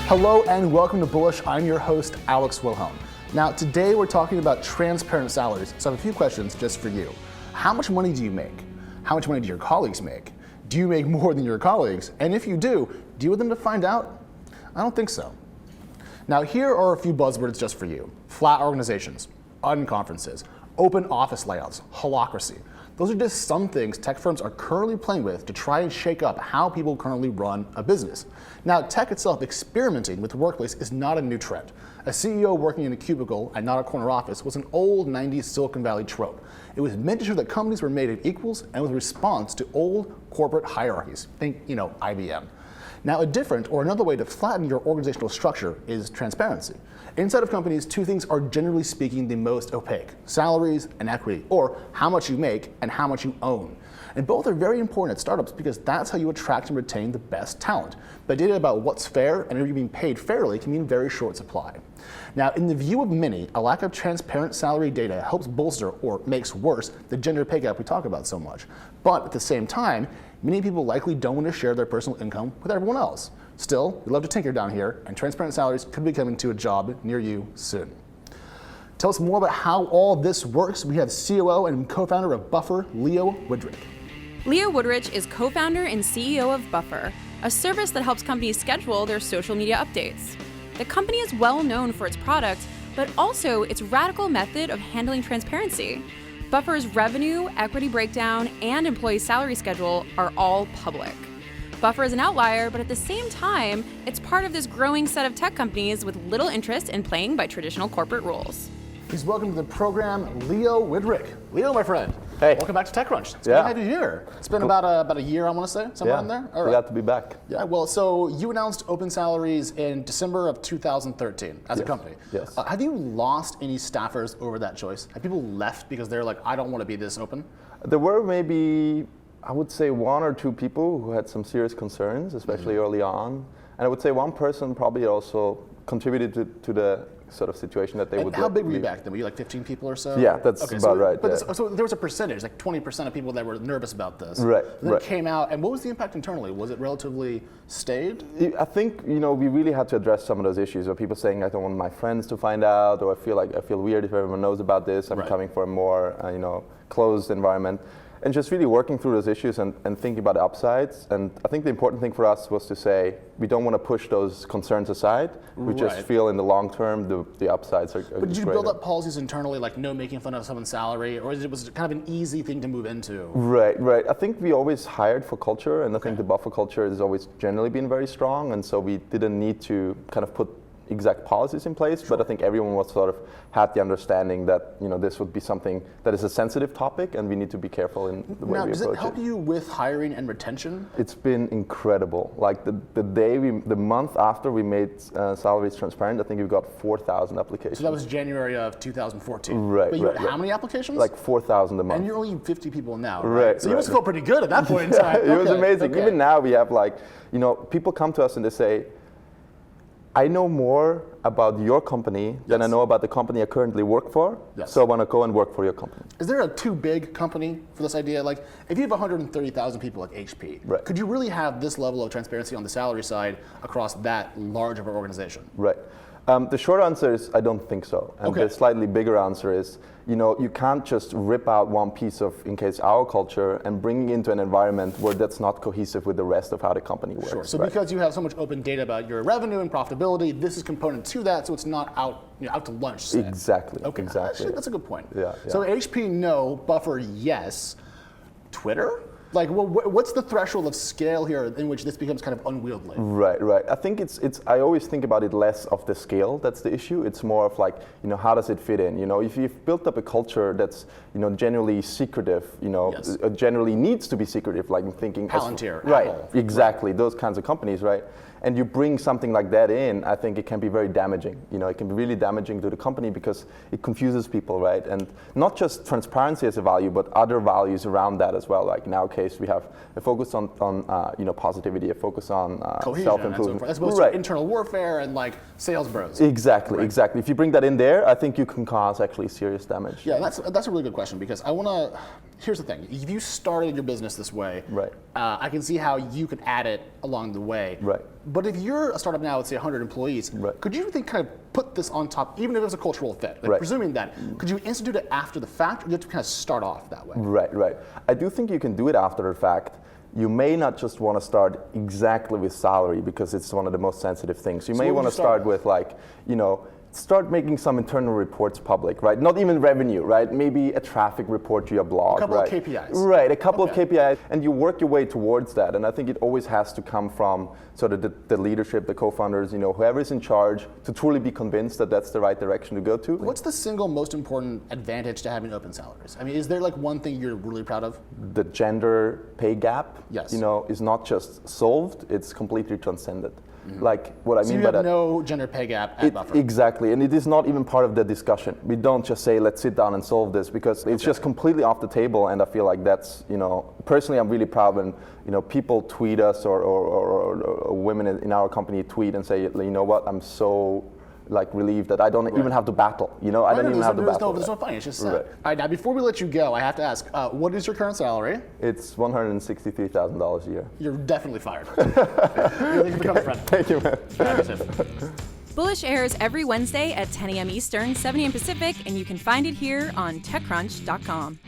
Hello and welcome to Bullish. I'm your host, Alex Wilhelm. Now, today we're talking about transparent salaries, so I have a few questions just for you. How much money do you make? How much money do your colleagues make? Do you make more than your colleagues? And if you do you want them to find out? I don't think so. Now, here are a few buzzwords just for you. Flat organizations, unconferences, open office layouts, holacracy. Those are just some things tech firms are currently playing with to try and shake up how people currently run a business. Now, tech itself experimenting with the workplace is not a new trend. A CEO working in a cubicle and not a corner office was an old 90s Silicon Valley trope. It was meant to show that companies were made of equals and was a response to old corporate hierarchies. Think, IBM. Now, a different or another way to flatten your organizational structure is transparency. Inside of companies, two things are generally speaking the most opaque: salaries and equity, or how much you make and how much you own. And both are very important at startups because that's how you attract and retain the best talent. But data about what's fair and are you being paid fairly can mean very short supply. Now, in the view of many, a lack of transparent salary data helps bolster or makes worse the gender pay gap we talk about so much. But at the same time, many people likely don't want to share their personal income with everyone else. Still, we love to tinker down here, and transparent salaries could be coming to a job near you soon. Tell us more about how all this works. We have COO and co-founder of Buffer, Leah Woodridge. Leah Woodridge is co-founder and CEO of Buffer, a service that helps companies schedule their social media updates. The company is well known for its product, but also its radical method of handling transparency. Buffer's revenue, equity breakdown, and employee salary schedule are all public. Buffer is an outlier, but at the same time, it's part of this growing set of tech companies with little interest in playing by traditional corporate rules. Please welcome to the program, Leah Widrick. Leo, my friend. Hey. Welcome back to TechCrunch. It's good to have you here. It's been about a year, I want to say, somewhere in there. All right. Glad to be back. Yeah, well, so you announced open salaries in December of 2013 as a company. Yes. Have you lost any staffers over that choice? Have people left because they're like, I don't want to be this open? There were maybe, I would say, one or two people who had some serious concerns, especially early on. And I would say one person probably also contributed to the sort of situation that they would. How big were you back then? Were you like 15 people or so? Yeah, that's about right. But so there was a percentage, like 20% of people that were nervous about this. Right. And then it came out, and what was the impact internally? Was it relatively staid? I think we really had to address some of those issues. Or people saying, I don't want my friends to find out, or I feel weird if everyone knows about this. I'm coming for a more closed environment. And just really working through those issues and thinking about the upsides. And I think the important thing for us was to say, we don't want to push those concerns aside. We just feel in the long term, the upsides are But did you greater. build up policies internally, like no making fun of someone's salary, or was it kind of an easy thing to move into? Right. I think we always hired for culture, and I think the Buffer culture has always generally been very strong, and so we didn't need to kind of put exact policies in place, but I think everyone was sort of had the understanding that this would be something that is a sensitive topic, and we need to be careful in the way we approach it. Now, does it help you with hiring and retention? It's been incredible. Like the month after we made salaries transparent, I think we got 4,000 applications. So that was January of 2014. Right. But you had how many applications? Like 4,000 a month. And you're only 50 people now, right? So you must feel pretty good at that point in time. It was amazing. Even now we have people come to us and they say, I know more about your company than I know about the company I currently work for, so I want to go and work for your company. Is there a too big company for this idea? Like, if you have 130,000 people like HP, could you really have this level of transparency on the salary side across that large of an organization? Right. The short answer is I don't think so. And the slightly bigger answer is, you can't just rip out one piece of, in case our culture, and bring it into an environment where that's not cohesive with the rest of how the company works. Sure. So because you have so much open data about your revenue and profitability, this is component to that, so it's not out to lunch. Say. Exactly. Okay. Exactly. Actually, that's a good point. Yeah. So HP, no. Buffer, yes. Twitter? Like, well, what's the threshold of scale here in which this becomes kind of unwieldy? Right. I think it's. I always think about it less of the scale. That's the issue. It's more of like, how does it fit in? If you've built up a culture that's, generally secretive, generally needs to be secretive. Like I'm thinking. Palantir. Right. Apple. Exactly. Those kinds of companies, right? And you bring something like that in, I think it can be very damaging. It can be really damaging to the company because it confuses people, right? And not just transparency as a value, but other values around that as well. Like in our case, we have a focus on positivity, a focus on self-improvement. As opposed to internal warfare and like sales bros. Exactly. If you bring that in there, I think you can cause actually serious damage. Yeah, that's a really good question because I want to here's the thing. If you started your business this way, Right. I can see how you could add it along the way. Right. But if you're a startup now, let's say 100 employees, Right. could you think kind of put this on top, even if it was a cultural fit? Like Right. presuming that, could you institute it after the fact, or do you have to kind of start off that way? Right. I do think you can do it after the fact. You may not just want to start exactly with salary because it's one of the most sensitive things. You may what would want to you start start with like, start making some internal reports public, right? Not even revenue, right? Maybe a traffic report to your blog, A couple right? of KPIs. Right, a couple Okay. of KPIs, and you work your way towards that. And I think it always has to come from sort of the leadership, the co-founders, whoever is in charge, to truly be convinced that that's the right direction to go to. What's the single most important advantage to having open salaries? I mean, is there like one thing you're really proud of? The gender pay gap, Yes. is not just solved; it's completely transcended. Like what I So mean you by have that. no gender pay gap at Buffer. Exactly, and it is not even part of the discussion. We don't just say, let's sit down and solve this, because it's just completely off the table, and I feel like that's, personally I'm really proud when, people tweet us or women in our company tweet and say, you know what, I'm so relieved that I don't even have to battle, I don't even have to battle. There's no fighting, it's just Right. All right, now before we let you go, I have to ask, what is your current salary? It's $163,000 a year. You're definitely fired. Thank you for coming, friend. Thank you, man. Bullish airs every Wednesday at 10 a.m. Eastern, 7 a.m. Pacific, and you can find it here on TechCrunch.com.